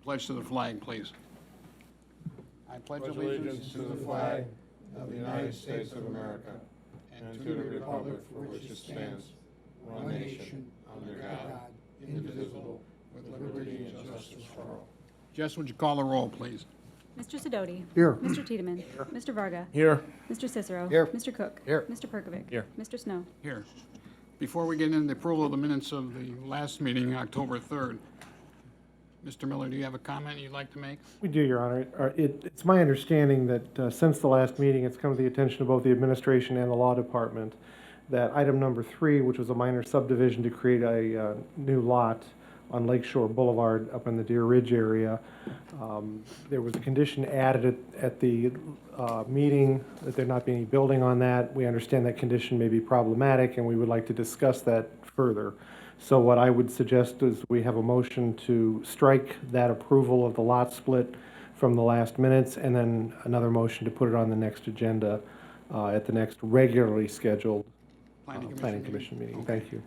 Pledge to the flag, please. I pledge Pledge allegiance to the flag of the United States of America and to the republic for which it stands, one nation, under God, indivisible, with liberty and justice for all. Jess, would you call the roll, please? Mr. Sidoti. Here. Mr. Tiedemann. Here. Mr. Varga. Here. Mr. Cicero. Here. Mr. Cook. Here. Mr. Perkovic. Here. Mr. Snow. Here. Before we get into the approval of the minutes of the last meeting, October 3rd, Mr. Miller, do you have a comment you'd like to make? We do, Your Honor. It's my understanding that since the last meeting, it's come to the attention of both the administration and the law department that item number 3, which was a minor subdivision to create a new lot on Lakeshore Boulevard up in the Deer Ridge area, there was a condition added at the meeting that there not be any building on that. We understand that condition may be problematic, and we would like to discuss that further. So what I would suggest is we have a motion to strike that approval of the lot split from the last minutes, and then another motion to put it on the next agenda at the next regularly scheduled Planning Commission meeting. Okay. Thank you.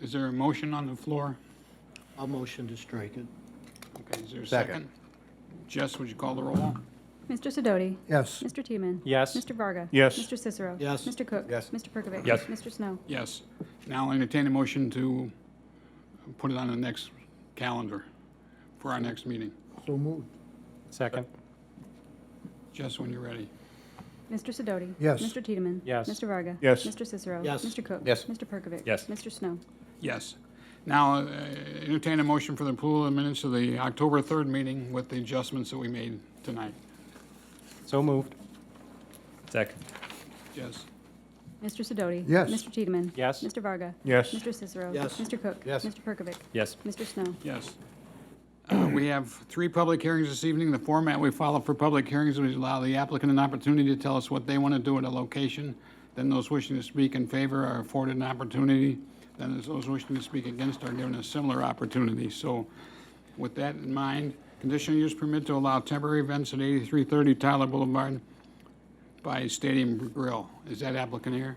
Is there a motion on the floor? I'll motion to strike it. Okay, is there a Second. second? Jess, would you call the roll? Mr. Sidoti. Yes. Mr. Tiedemann. Yes. Mr. Varga. Yes. Mr. Cicero. Yes. Mr. Cook. Yes. Mr. Perkovic. Yes. Mr. Snow. Yes. Now I entertain a motion to put it on the next calendar for our next meeting. So moved. Second. Jess, when you're ready. Mr. Sidoti. Yes. Mr. Tiedemann. Yes. Mr. Varga. Yes. Mr. Cicero. Yes. Mr. Cook. Yes. Mr. Perkovic. Yes. Mr. Snow. Yes. Now, entertain a motion for the approval of the minutes of the October 3rd meeting with the adjustments that we made tonight. So moved. Second. Jess? Mr. Sidoti. Yes. Mr. Tiedemann. Yes. Mr. Varga. Yes. Mr. Cicero. Yes. Mr. Cook. Yes. Mr. Perkovic. Yes. Mr. Snow. Yes. We have 3 public hearings this evening. The format we follow for public hearings is allow the applicant an opportunity to tell us what they want to do at a location. Then those wishing to speak in favor are afforded an opportunity. Then those wishing to speak against are given a similar opportunity. So with that in mind, conditional use permit to allow temporary events at 8330 Tyler Boulevard by Stadium Grill. Is that applicant here?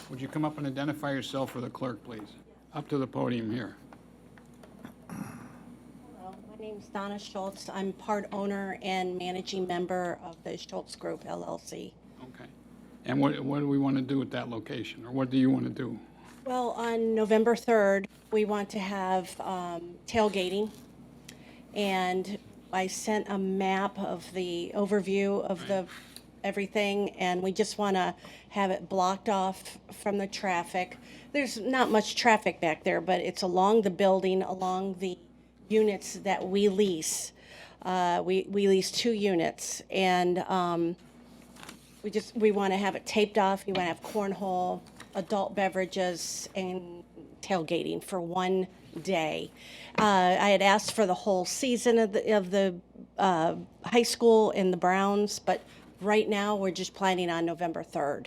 Would you come up and identify yourself for the clerk, please? Up to the podium here. Hello, my name's Donna Schultz. I'm part owner and managing member of the Schultz Group LLC. Okay. And what do we want to do at that location, or what do you want to do? Well, on November 3rd, we want to have tailgating, and I sent a map of the overview of the everything, and we just want to have it blocked off from the traffic. There's not much traffic back there, but it's along the building, along the units that we lease. We lease 2 units, and we want to have it taped off. We want to have cornhole, adult beverages, and tailgating for one day. I had asked for the whole season of the high school and the Browns, but right now we're just planning on November 3rd.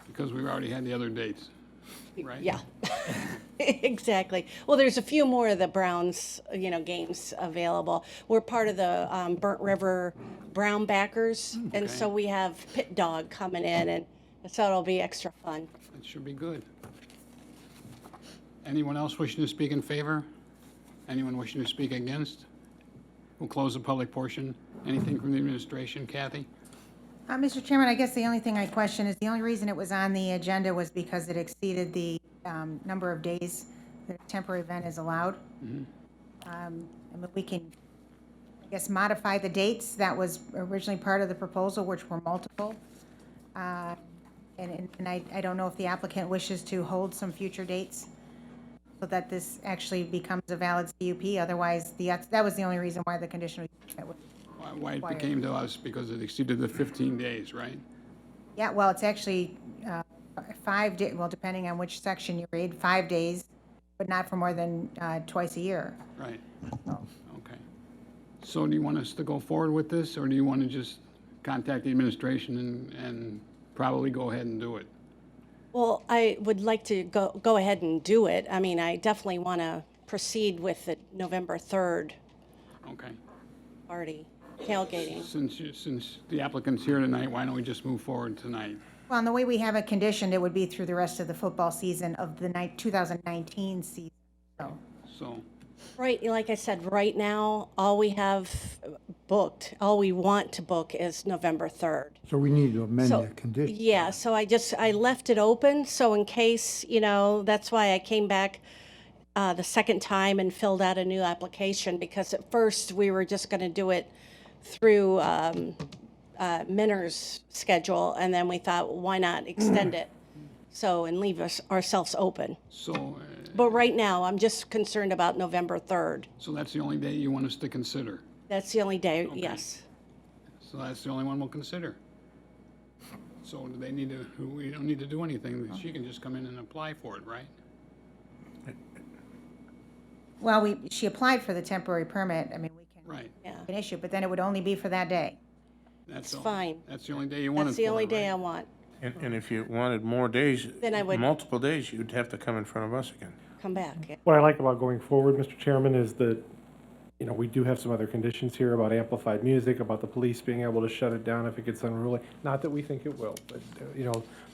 Because we've already had the other dates, right? Yeah, exactly. Well, there's a few more of the Browns, games available. We're part of the Burnt River Brown backers, and so we have Pit Dog coming in, and so it'll be extra fun. That should be good. Anyone else wishing to speak in favor? Anyone wishing to speak against? We'll close the public portion. Anything from the administration? Kathy? Mr. Chairman, I guess the only thing I question is the only reason it was on the agenda was because it exceeded the number of days that a temporary event is allowed. I mean, we can, I guess, modify the dates. That was originally part of the proposal, which were multiple. And I don't know if the applicant wishes to hold some future dates so that this actually becomes a valid CUP. Otherwise, that was the only reason why the conditional use permit was. Why it became to us, because it exceeded the 15 days, right? Yeah, well, it's actually 5 days, well, depending on which section you read, 5 days, but not for more than twice a year. Right. So, Okay. So do you want us to go forward with this, or do you want to just contact the administration and probably go ahead and do it? Well, I would like to go ahead and do it. I mean, I definitely want to proceed with the November 3rd Okay. party, tailgating. Since the applicant's here tonight, why don't we just move forward tonight? Well, and the way we have it conditioned, it would be through the rest of the football season of the 2019 season. So, So Right, like I said, right now, all we have booked, all we want to book is November 3rd. So we need to amend So, the condition. yeah, so I left it open, so in case, that's why I came back the second time and filled out a new application, because at first we were just gonna do it through Minner's schedule, and then we thought, why not extend it? So, and leave ourselves open. So, But right now, I'm just concerned about November 3rd. so that's the only day you want us to consider? That's the only day, yes. So that's the only one we'll consider? So do they need to, we don't need to do anything, she can just come in and apply for it, right? Well, she applied for the temporary permit. I mean, we Right. Yeah, can issue, but then it would only be for that day. That's all. fine. That's the only day you want it That's for, the only day right? I want. And if you wanted more days, Then I would- multiple days, you'd have to come in front of us again. Come back. Yeah. What I like about going forward, Mr. Chairman, is that, we do have some other conditions here about amplified music, about the police being able to shut it down if it gets unruly. Not that we think it will, but,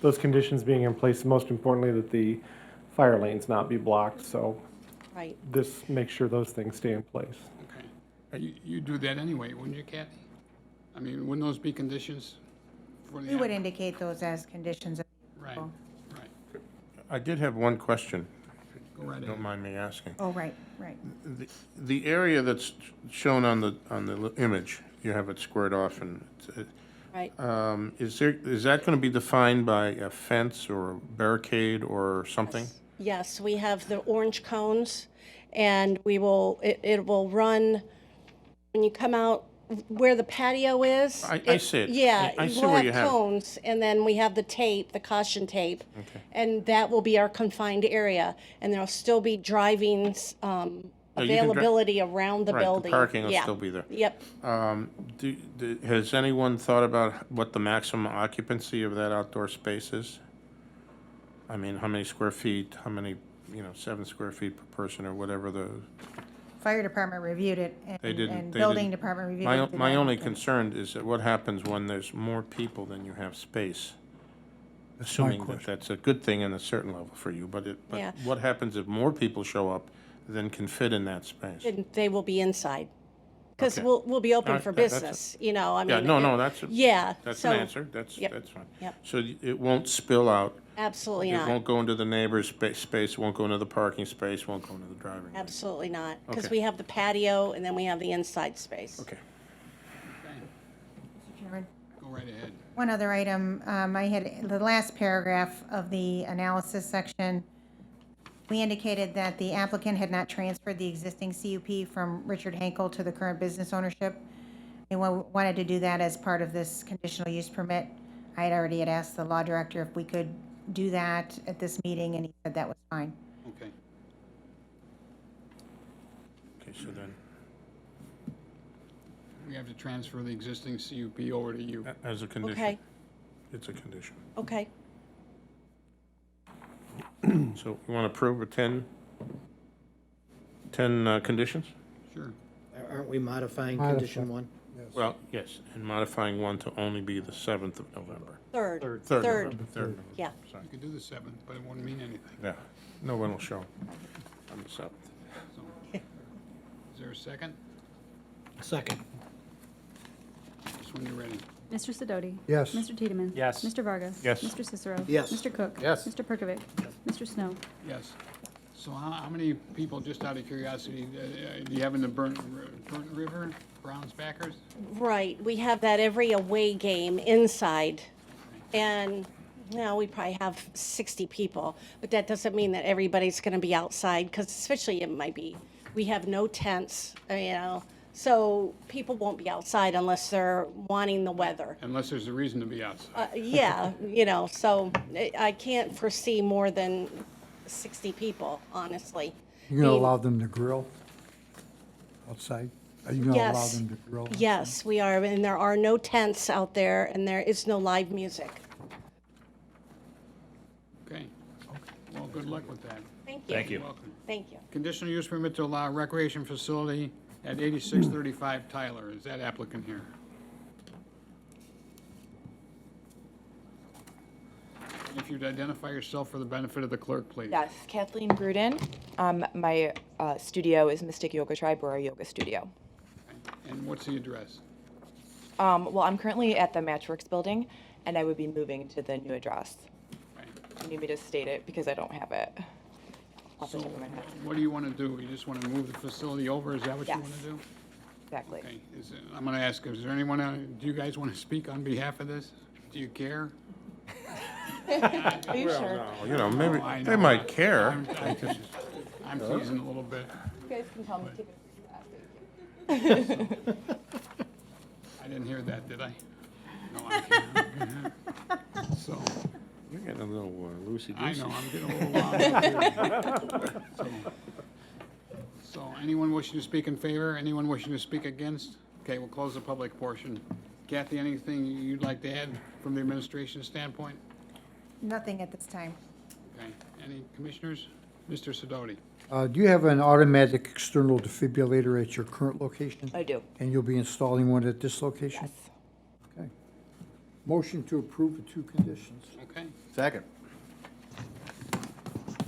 those conditions being in place, most importantly, that the fire lanes not be blocked, so Right. this makes sure those things stay in place. Okay. You do that anyway, wouldn't you, Kathy? I mean, wouldn't those be conditions for the? We would indicate those as conditions of Right, approval. right. I did have one question, Go right if you don't ahead. mind me asking. Oh, right, right. The area that's shown on the image, you have it squared off, and Right. is that going to be defined by a fence or a barricade or something? Yes, we have the orange cones, and it will run, when you come out where the patio is. I see it. Yeah, I see we'll where you have it. cones, and then we have the tape, the caution tape. And that will be our confined area, and there'll still be driving, Oh, you can dri- availability around the Right, the building. parking will Yeah. still be there. Yep. Has anyone thought about what the maximum occupancy of that outdoor space is? I mean, how many square feet, how many, 7 square feet per person or whatever the, Fire department reviewed it, they didn't. and they building didn't- department reviewed My, it. my only concern is that what happens when there's more people than you have space? Assuming that question. that's a good thing in a certain level for you, but Yeah. what happens if more people show up than can fit in that space? And they will be inside, because Okay. we'll be open Alright, for that's business, I mean. Yeah, no, that's, Yeah. that's so- an answer, that's Yep. fine. Yep. So it won't spill out, Absolutely it not. won't go into the neighbor's space, won't go into the parking space, won't go into the driving range. Absolutely not, because Okay. we have the patio, and then we have the inside space. Okay. Chairman. Go right ahead. One other item, I had, the last paragraph of the analysis section, we indicated that the applicant had not transferred the existing CUP from Richard Hankel to the current business ownership. We wanted to do that as part of this conditional use permit. I had already asked the law director if we could do that at this meeting, and he said that was fine. Okay. Okay, so then, We have to transfer the existing CUP over to you. as a condition. Okay, It's a condition. okay. So you want to approve of 10 conditions? Sure. Aren't we modifying Modify. condition 1? Well, yes, and modifying one to only be the 7th of November. Third. Third Third. November, third November, Yeah. sorry. You could do the 7th, but it wouldn't mean anything. Yeah, no one will show on the 7th. So, is there a second? Second. Just when you're ready. Mr. Sidoti? Yes. Mr. Tiedemann? Yes. Mr. Vargas? Yes. Mr. Cicero? Yes. Mr. Cook? Yes. Mr. Perkovic? Mr. Snow? Yes. So how many people, just out of curiosity, do you have in the Burnt River, Browns backers? Right, we have that every away game inside, and, we probably have 60 people, but that doesn't mean that everybody's gonna be outside, because especially it might be, we have no tents, so people won't be outside unless they're wanting the weather. Unless there's a reason to be outside. Yeah, so I can't foresee more than 60 people, honestly. You're gonna Being- allow them to grill outside? Are you gonna allow Yes. them to grill? outside? Yes, we are, and there are no tents out there, and there is no live music. Okay. Well, good luck with that. Thank you. Thank you. You're welcome. Thank you. Conditional use permit to allow recreation facility at 8635 Tyler. Is that applicant here? If if you'd identify yourself for the benefit of the clerk, please. Yes, Kathleen Gruden. My studio is Mystic Yoga Tribe. We're a yoga studio. And what's the address? Well, I'm currently at the Matchworks building, and I would be moving to the new address. Okay. You need me to state it because I don't have it off the So top of my head. what do you want to do? You just want to move the facility over? Is that what you want to Yes. do? Exactly. Okay, I'm going to ask, is there anyone, do you guys want to speak on behalf of this? Do you care? Are you sure? No, you know, maybe, Oh, I they know. might care. I'm teasing a little bit. You guys can tell me. Keep it I didn't hear that, did I? No, I'm kidding. So, You're getting a little I loosey-goosey. know, I'm getting a little wound up here. So, anyone wishing to speak in favor? Anyone wishing to speak against? Okay, we'll close the public portion. Kathy, anything you'd like to add from the administration standpoint? Nothing at this time. Okay, any commissioners? Mr. Sidoti? Do you have an automatic external defibrillator at your current location? I do. And you'll be installing one at this location? Yes. Okay. Motion to approve the two conditions. Okay, Second.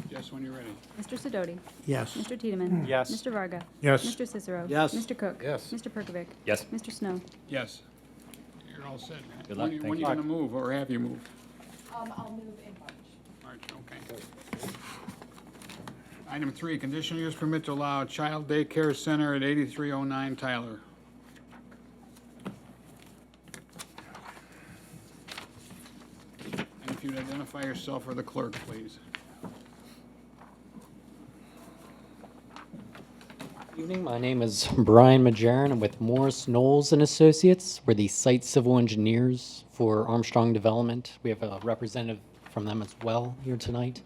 Jess, when you're ready. Mr. Sidoti? Yes. Mr. Tiedemann? Yes. Mr. Varga? Yes. Mr. Cicero? Yes. Mr. Cook? Yes. Mr. Perkovic? Yes. Mr. Snow? Yes. You're all set. Good luck. When Thank are you you. going to move, or have you moved? I'll move in March. March, okay. Item 3, conditional use permit to allow child daycare center at 8309 Tyler. And if you'd identify yourself for the clerk, please. Evening, my name is Brian Majarin. I'm with Morris Knowles and Associates. We're the site civil engineers for Armstrong Development. We have a representative from them as well here tonight.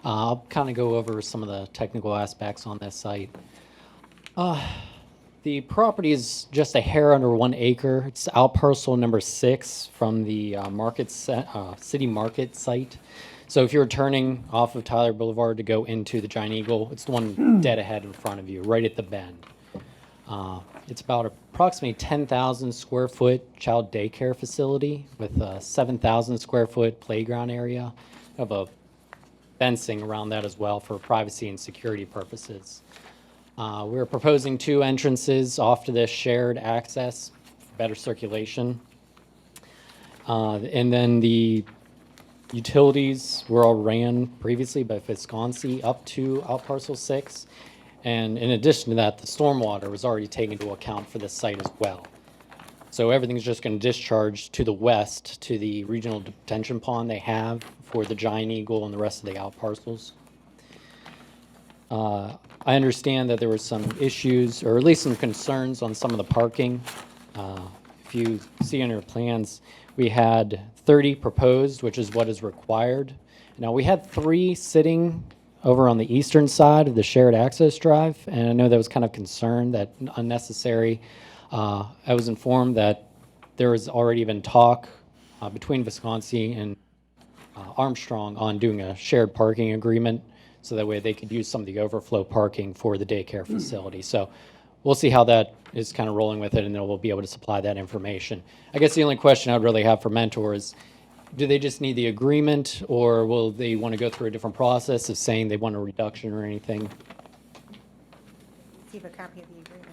I'll kind of go over some of the technical aspects on this site. The property is just a hair under 1 acre. It's out parcel number 6 from the city market site. So if you're turning off of Tyler Boulevard to go into the Giant Eagle, it's the one dead ahead in front of you, right at the bend. It's about approximately 10,000 square foot child daycare facility with a 7,000 square foot playground area. We have a fencing around that as well for privacy and security purposes. We're proposing 2 entrances off to this shared access for better circulation. And then the utilities were all ran previously by Visconsi up to out parcel 6. And in addition to that, the stormwater was already taken into account for this site as well. So everything's just going to discharge to the west to the regional detention pond they have for the Giant Eagle and the rest of the out parcels. I understand that there were some issues, or at least some concerns on some of the parking. If you see on your plans, we had 30 proposed, which is what is required. Now, we had 3 sitting over on the eastern side of the shared access drive, and I know that was kind of concerned that unnecessary. I was informed that there has already been talk between Visconsi and Armstrong on doing a shared parking agreement, so that way they could use some of the overflow parking for the daycare facility. So we'll see how that is kind of rolling with it, and then we'll be able to supply that information. I guess the only question I would really have for Mentor is, do they just need the agreement, or will they want to go through a different process of saying they want a reduction or anything? Receive a copy of the agreement.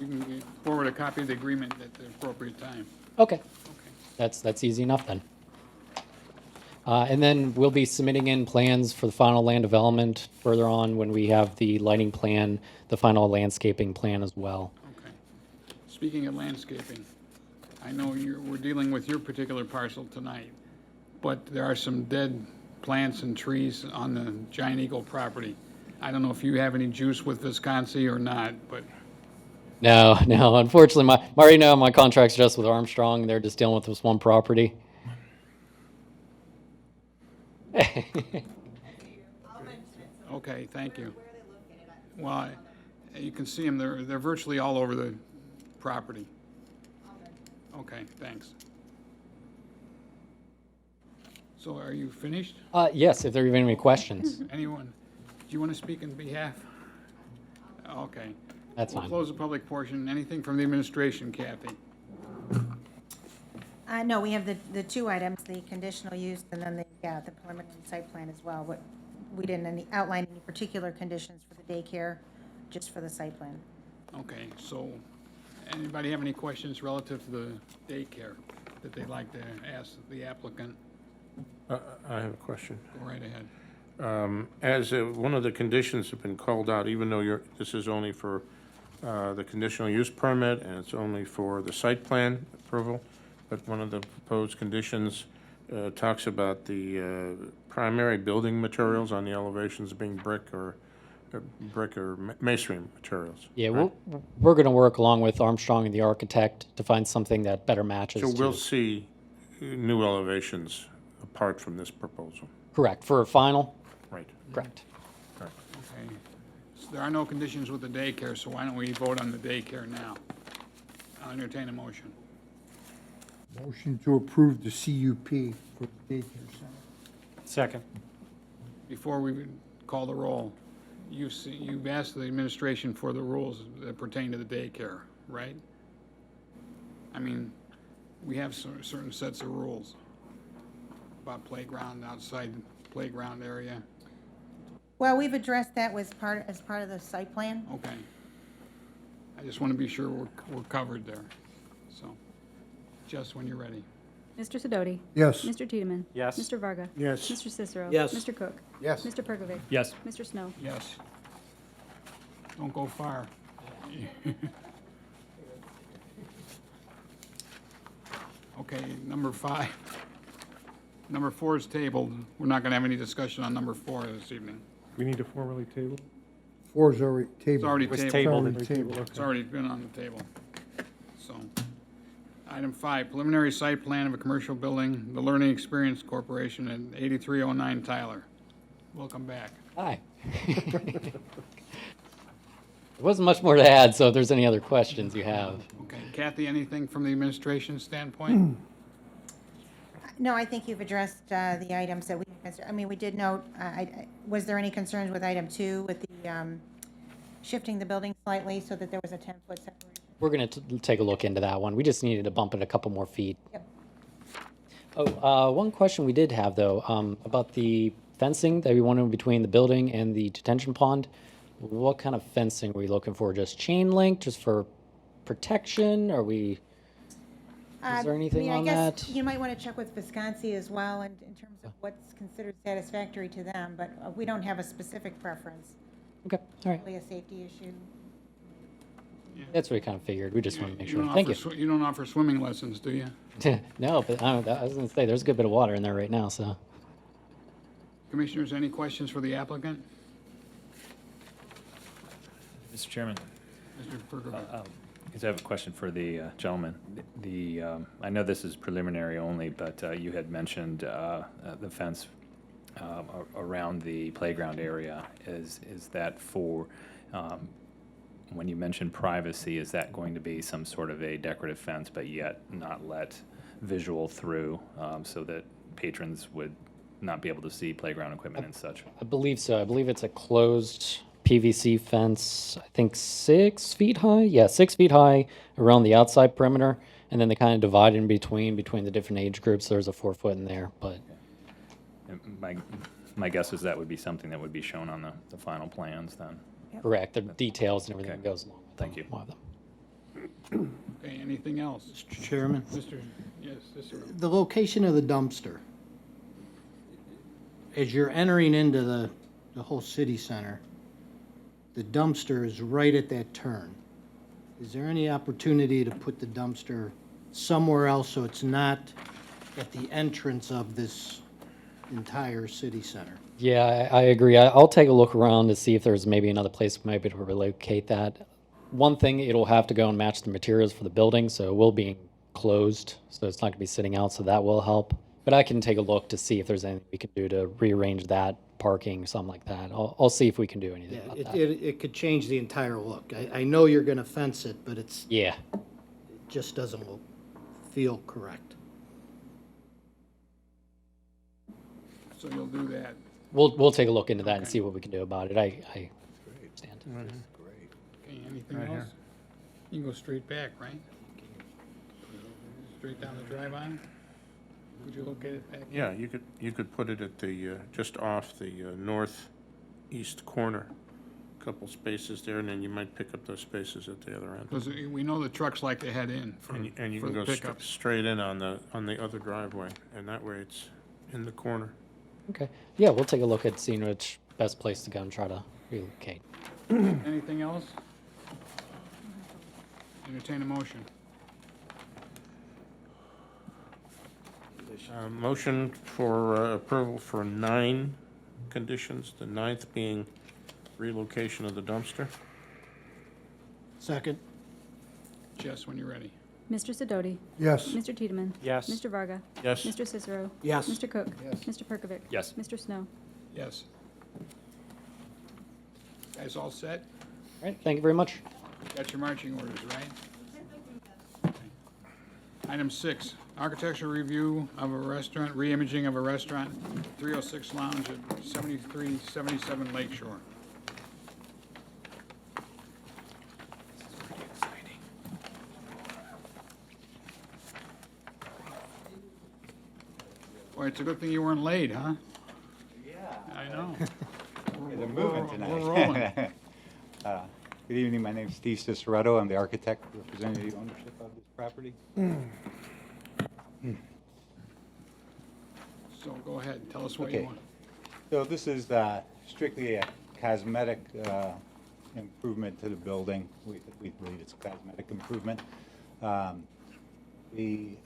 You can forward a copy of the agreement at the appropriate time. Okay, that's easy enough then. And then we'll be submitting in plans for the final land development further on when we have the lighting plan, the final landscaping plan as well. Okay. Speaking of landscaping, I know we're dealing with your particular parcel tonight, but there are some dead plants and trees on the Giant Eagle property. I don't know if you have any juice with Visconsi or not, but No, unfortunately, right now my contract's just with Armstrong. They're just dealing with this one property. okay, thank you. Well, you can see them, they're virtually all over the property. Okay, thanks. So are you finished? Yes, if there are any questions, Anyone? Do you want to speak in behalf? Okay. that's We'll fine. close the public portion. Anything from the administration, Kathy? No, we have the two items, the conditional use and then the preliminary site plan as well. What, we didn't outline any particular conditions for the daycare, just for the site plan. Okay, so anybody have any questions relative to the daycare that they'd like to ask the applicant? I have a question. Go right ahead. As one of the conditions have been called out, even though this is only for the conditional use permit and it's only for the site plan approval, but one of the proposed conditions talks about the primary building materials on the elevations being brick or masonry materials. Yeah, right? we're going to work along with Armstrong and the architect to find something that better matches. So we'll to- see new elevations apart from this proposal. Correct, for a final, Right. correct. Okay. So there are no conditions with the daycare, so why don't we vote on the daycare now? I'll entertain a motion. Motion to approve the CUP for the daycare center. Second. Before we call the roll, you've asked the administration for the rules that pertain to the daycare, right? I mean, we have certain sets of rules about playground, outside playground area. Well, we've addressed that as part of the site plan. Okay. I just want to be sure we're covered there. So, just when you're ready. Mr. Sidoti? Yes. Mr. Tiedemann? Yes. Mr. Varga? Yes. Mr. Cicero? Yes. Mr. Cook? Yes. Mr. Perkovic? Yes. Mr. Snow? Yes. Don't go far. Okay, number 5. Number 4 is tabled. We're not going to have any discussion on number 4 this evening. We need to formally table? 4 is already tabled. It's already was tabled. tabled. Already tabled, It's okay. already been on the table. So, item 5, preliminary site plan of a commercial building, the Learning Experience Corporation at 8309 Tyler. Welcome back. Hi. There wasn't much more to add, so if there's any other questions you have. Okay, Kathy, anything from the administration standpoint? No, I think you've addressed the items that we did note, was there any concerns with item 2 with the shifting the building slightly so that there was a 10-foot separation? We're going to take a look into that one. We just needed to bump it a couple more feet. Yep. Oh, one question we did have, though, about the fencing that we wanted between the building and the detention pond. What kind of fencing are we looking for? Just chain link, just for protection? Are we, is there anything on I guess that? you might want to check with Visconsi as well in terms of what's considered satisfactory to them, but we don't have a specific preference. Okay, all right. Really a safety issue. That's what we kind of figured. We just want to make sure. don't Thank offer You don't offer swimming lessons, do you? you. No, but I was going to say, there's a good bit of water in there right now, so. Commissioners, any questions for the applicant? Mr. Chairman, Mr. Perkovic? I have a question for the gentleman. I know this is preliminary only, but you had mentioned the fence around the playground area. Is that for, when you mentioned privacy, is that going to be some sort of a decorative fence, but yet not let visual through, so that patrons would not be able to see playground equipment and such? I believe so. I believe it's a closed PVC fence, I think 6 feet high. Yeah, 6 feet high around the outside perimeter, and then they kind of divide in between the different age groups. There's a 4-foot in there, but And my guess is that would be something that would be shown on the final plans then. correct. The details and everything Okay. that goes along with Thank you. one of them. Okay, anything else? Mr. Chairman, Yes, Cicero. the location of the dumpster, as you're entering into the whole city center, the dumpster is right at that turn. Is there any opportunity to put the dumpster somewhere else so it's not at the entrance of this entire city center? Yeah, I agree. I'll take a look around to see if there's maybe another place we might be able to relocate that. One thing, it'll have to go and match the materials for the building, so it will be enclosed, so it's not going to be sitting out, so that will help. But I can take a look to see if there's anything we can do to rearrange that parking, something like that. I'll see if we can do anything about that. It could change the entire look. I know you're gonna fence it, but it Yeah, just doesn't feel correct. So you'll do that. we'll take a look into that and Okay. see what we can do about it. I understand. Okay, anything else? You can go straight back, right? straight down the drive aisle? Would you locate it back? Yeah, you could put it at the, just off the northeast corner. Couple spaces there, and then you might pick up those spaces at the other end. Because we know the trucks like to head in for And you for can the go pickups. straight in on the other driveway, and that way it's in the corner. Okay. Yeah, we'll take a look at seeing which best place to go and try to relocate. Anything else? Entertain a motion. Motion for approval for 9 conditions, the 9th being relocation of the dumpster. Second? Jess, when you're ready. Mr. Sidoti? Yes. Mr. Tiedemann? Yes. Mr. Varga? Yes. Mr. Cicero? Yes. Mr. Cook? Yes. Mr. Perkovic? Yes. Mr. Snow? Yes. Guys all set? All right, thank you very much. Got your marching orders, right? Item 6, architectural review of a restaurant, re-imaging of a restaurant, 306 Lounge at 7377 Lakeshore. Boy, it's a good thing you weren't late, huh? Yeah. I know. They're moving tonight. We're rolling. Good evening, my name's Steve Ciceretto. I'm the architect representing the ownership of this property. So go ahead, tell us what you Okay. want. So this is strictly a cosmetic improvement to the building. We believe it's a cosmetic improvement. The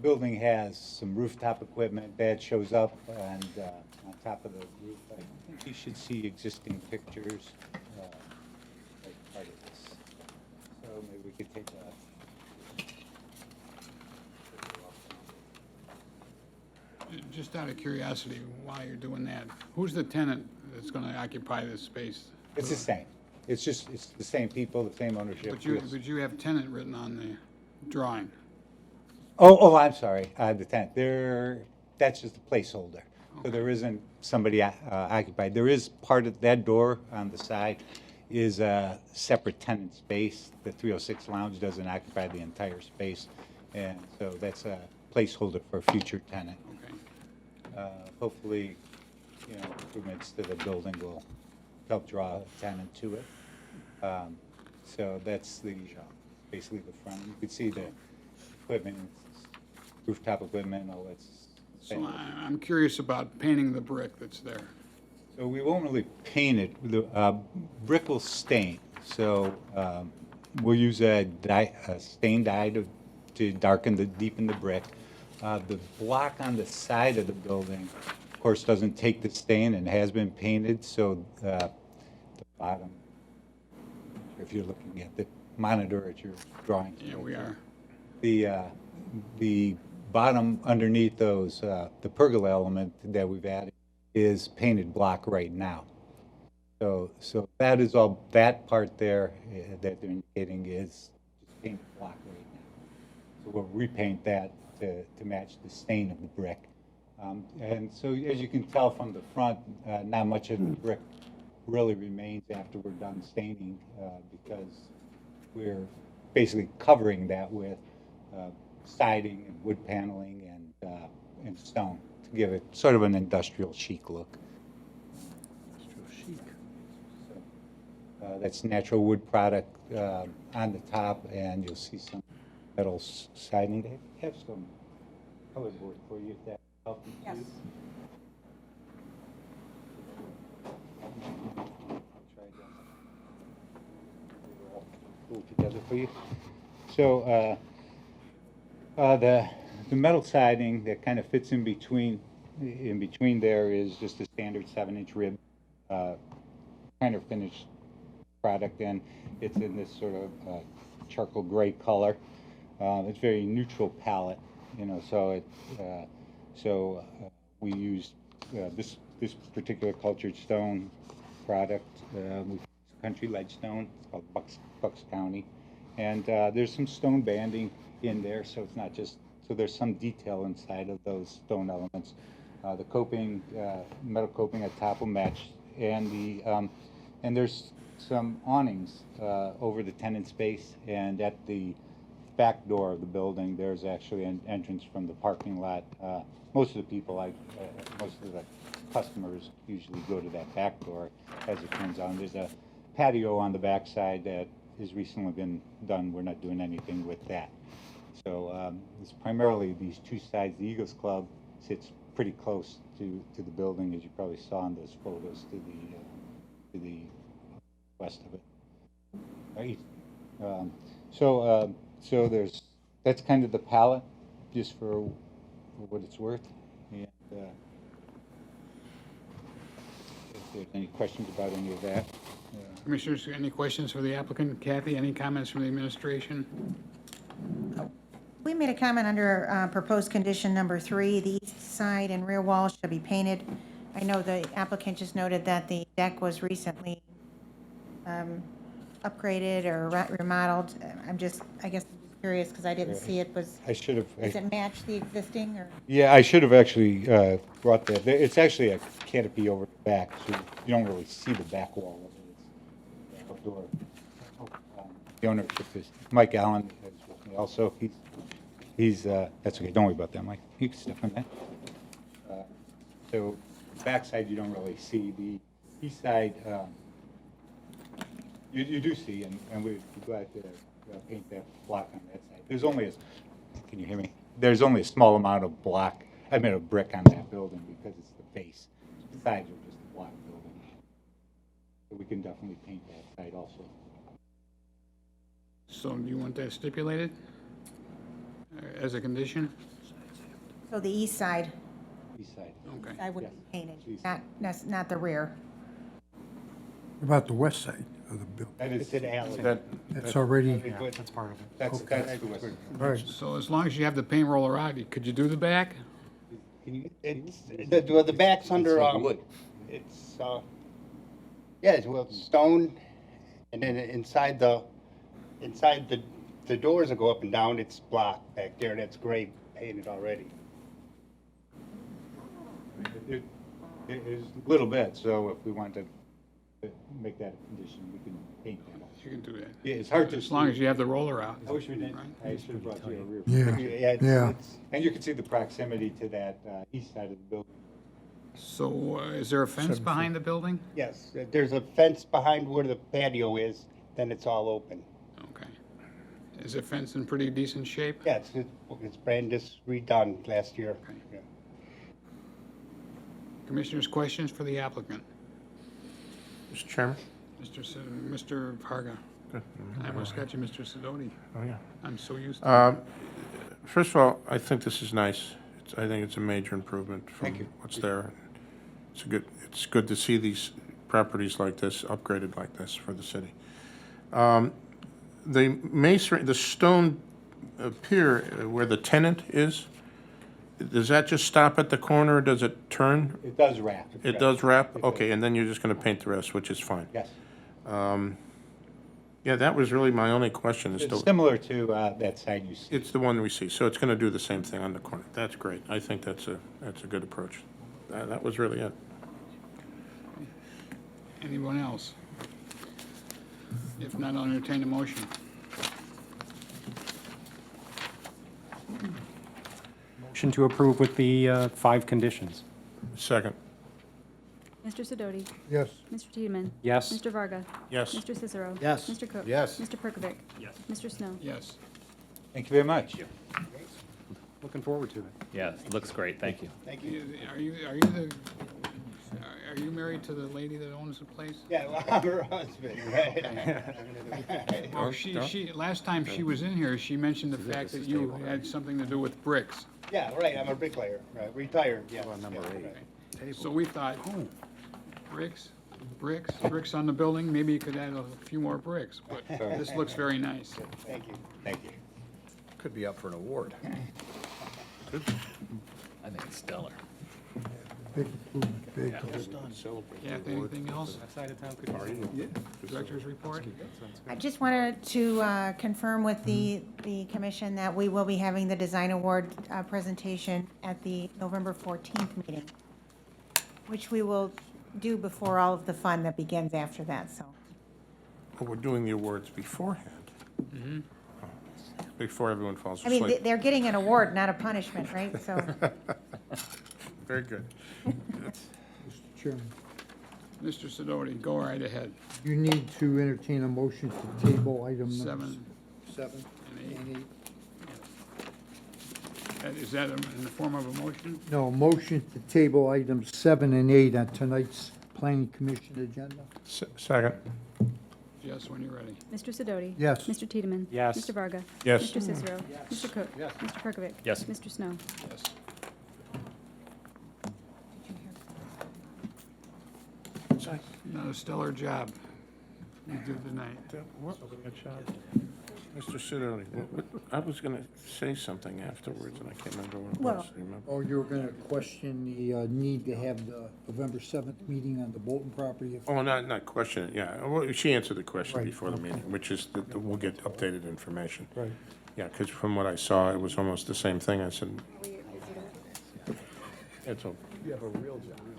building has some rooftop equipment that shows up, and on top of the roof, I think you should see existing pictures as part of this. So maybe we could take a Just out of curiosity, while you're doing that, who's the tenant that's going to occupy this space? It's the same. It's the same people, the same ownership. Yes. But you have tenant written on the drawing. Oh, I'm sorry, the tent. That's just a placeholder. So there isn't somebody occupied. There is part of that door on the side is a separate tenant space. The 306 Lounge doesn't occupy the entire space. And so that's a placeholder for a future tenant. Okay. Hopefully, improvements to the building will help draw a tenant to it. So that's basically the front. You can see the equipment, rooftop equipment, all that's. So I'm curious about painting the brick that's there. So we won't really paint it. The brick will stain. So we'll use a stain dye to deepen the brick. The block on the side of the building, of course, doesn't take the stain and has been painted. So the bottom, if you're looking at the monitor at your drawing. Yeah, we are. The bottom underneath those, the pergola element that we've added is painted block right now. So that is all, that part there that they're indicating is just painted block right now. So we'll repaint that to match the stain of the brick. And so as you can tell from the front, not much of the brick really remains after we're done staining because we're basically covering that with siding and wood paneling and stone to give it sort of an industrial chic look. Industrial chic. So, that's natural wood product on the top, and you'll see some metal siding. They have some color board for you if that helps you. Yes. Try to pull it together for you. So the metal siding that kind of fits in between there is just a standard 7-inch rib kind of finished product, and it's in this sort of charcoal gray color. It's very neutral palette, so we used this particular cultured stone product. We Country Ledgestone. It's called Bucks County, and there's some stone banding in there, so it's not just, so there's some detail inside of those stone elements. The coping, metal coping at top will match, and there's some awnings over the tenant space, and at the back door of the building, there's actually an entrance from the parking lot. Most of the people, most of the customers usually go to that back door, as it turns out. There's a patio on the backside that has recently been done. We're not doing anything with that. So it's primarily these two sides. The Eagles Club sits pretty close to the building, as you probably saw in those photos, to the west of it. Right. So that's kind of the palette, just for what it's worth. And if there's any questions about any of that. Commissioners, any questions for the applicant? Kathy, any comments from the administration? We made a comment under proposed condition number 3, the east side and rear wall shall be painted. I know the applicant just noted that the deck was recently upgraded or remodeled. I guess I'm curious because I didn't see it. I should have. Does it match the existing or? Yeah, I should have actually brought that. It's actually a canopy over the back, so you don't really see the back wall of it. It's outdoor. The owner is Mike Allen, is with me also. He's that's okay. Don't worry about that, Mike. You can step on that. So backside you don't really see. The east side you do see, and we're glad to paint that block on that side. There's only can you hear me? There's only a small amount of brick on that building because it's the base. The sides are just a block building. So we can definitely paint that side also. So do you want that stipulated as a condition? So the east side, East side. Okay. I would Yes. be painted, East not the rear. What about the west side of the building? That is an alley. That's already, that's part of it. That's the west. all right. So as long as you have the paint roller out, could you do the back? It's, the back's under, wood. it's, it's stone, and then inside the doors that go up and down, it's block back there, that's gray painted already. It is a little bit, so if we want to make that a condition, we can paint that. You can do that. Yeah, it's hard to. As long as you have the roller out. I wish we didn't. Right. I should have brought you a rear. Yeah, It's- yeah. it's- And you can see the proximity to that east side of the building. So is there a fence behind the building? Yes, there's a fence behind where the patio is, then it's all open. Okay. Is the fence in pretty decent shape? Yeah, it's brand just redone last year. Okay. Yeah. Commissioners, questions for the applicant? Mr. Chairman? Mr. Varga. I almost got you, Mr. Sidoti. Oh, yeah. I'm so used to it. First of all, I think this is nice. I think it's a major improvement from Thank you. what's there. It's good to see these properties like this, upgraded like this for the city. The masonry, the stone pier where the tenant is, does that just stop at the corner or does it turn? It does wrap. It does wrap? It does. Okay, and then you're just gonna paint the rest, which is fine. Yes. Yeah, that was really my only question. It's similar to that side you see. It's the one we see, so it's gonna do the same thing on the corner. That's great. I think that's a good approach. That was really it. Anyone else? If not, I'll entertain a motion. Motion to approve with the 5 conditions. Second. Mr. Sidoti. Yes. Mr. Tiedemann. Yes. Mr. Varga. Yes. Mr. Cicero. Yes. Mr. Cook. Yes. Mr. Perkovic. Yes. Mr. Snow. Yes. Thank you very much. Looking forward to it. Yeah, it looks great, thank you. Thank you. Are you married to the lady that owns the place? Yeah, well, I'm her husband, right? Well, last time she was in here, she mentioned the fact that you had something to do with bricks. Yeah, right, I'm a bricklayer, right, retired, yeah. number yeah, 8. right. So we thought, bricks on the building, maybe you could add a few more bricks, but this looks very nice. Thank you. Thank you. Could be up for an award. I think it's stellar. Big, big. Kathy, anything else? Outside of town could Director's report? I just wanted to confirm with the commission that we will be having the design award presentation at the November 14th meeting, which we will do before all of the fun that begins after that, so. Oh, we're doing the awards beforehand. before everyone falls I mean, asleep. they're getting an award, not a punishment, right? So, Very good. Mr. Chairman, Mr. Sidoti, go right ahead. you need to entertain a motion to table item number 7 7 and 8. and 8. Is that in the form of a motion? No, motion to table items 7 and 8 on tonight's planning commission agenda. Second. Yes, when you're ready. Mr. Sidoti? Yes. Mr. Tiedemann? Yes. Mr. Varga? Yes. Mr. Cicero? Mr. Cook? Mr. Perkovic? Yes. Mr. Snow? Yes. Not a stellar job you did tonight. Mr. Sidoti, I was going to say something afterwards, and I can't remember what it Well- was. Do you remember? Oh, you were going to question the need to have the November 7th meeting on the Bolton property? Oh, not question it, yeah. Well, she answered the question Right, before the okay. meeting, which is that we'll get updated information. Right. Yeah, because from what I saw, it was almost the same thing. I said, it's okay.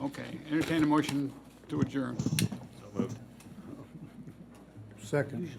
Okay, entertain a motion to adjourn. Second.